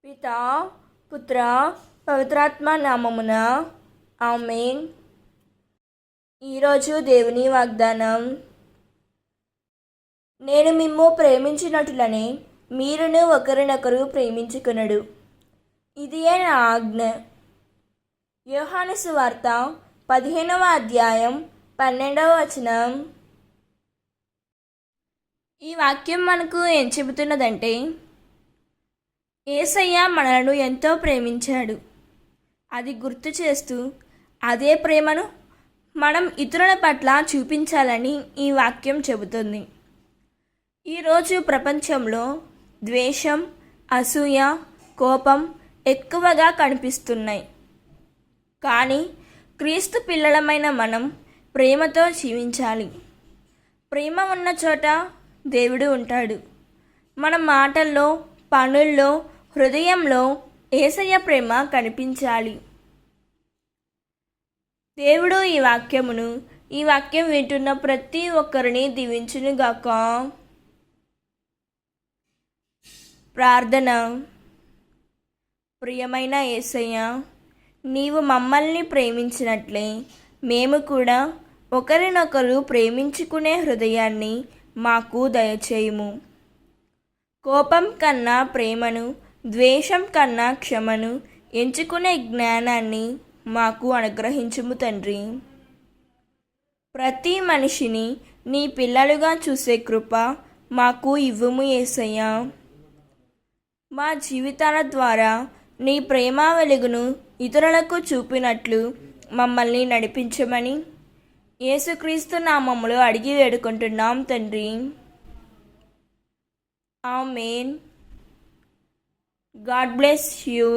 పితా పుత్ర పవిత్రాత్మ నామమున ఆమేన్. ఈరోజు దేవుని వాగ్దానం. నేను మిమ్ము ప్రేమించినట్లనే మీరును ఒకరినొకరు ప్రేమించుకొనుడు, ఇదియే నా ఆజ్ఞ. యోహాను సువార్త 15వ అధ్యాయం 12వ వచనం. ఈ వాక్యం మనకు ఏం చెబుతున్నదంటే, యేసయ్య మనలను ఎంతో ప్రేమించాడు. అది గుర్తు చేస్తూ అదే ప్రేమను మనం ఇతరుల పట్ల చూపించాలని ఈ వాక్యం చెబుతుంది. ఈరోజు ప్రపంచంలో ద్వేషం, అసూయ, కోపం ఎక్కువగా కనిపిస్తున్నాయి. కానీ క్రీస్తు పిల్లలమైన మనం ప్రేమతో జీవించాలి. ప్రేమ ఉన్న చోట దేవుడు ఉంటాడు. మన మాటల్లో, పనుల్లో, హృదయంలో యేసయ్య ప్రేమ కనిపించాలి. దేవుడు ఈ వాక్యం వింటున్న ప్రతి ఒక్కరిని దీవించునుగాక. ప్రార్థన. ప్రియమైన యేసయ్య, నీవు మమ్మల్ని ప్రేమించినట్లే మేము కూడా ఒకరినొకరు ప్రేమించుకునే హృదయాన్ని మాకు దయచేయుము. కోపం కన్నా ప్రేమను, ద్వేషం కన్నా క్షమను ఎంచుకునే జ్ఞానాన్ని మాకు అనుగ్రహించుము తండ్రి. ప్రతి మనిషిని నీ పిల్లలుగా చూసే కృప మాకు ఇవ్వుము యేసయ్య. మా జీవితాల ద్వారా నీ ప్రేమ వెలుగును ఇతరులకు చూపినట్లు మమ్మల్ని నడిపించమని యేసుక్రీస్తు నామములో అడిగి వేడుకుంటున్నాం తండ్రి. ఆమేన్. God bless you.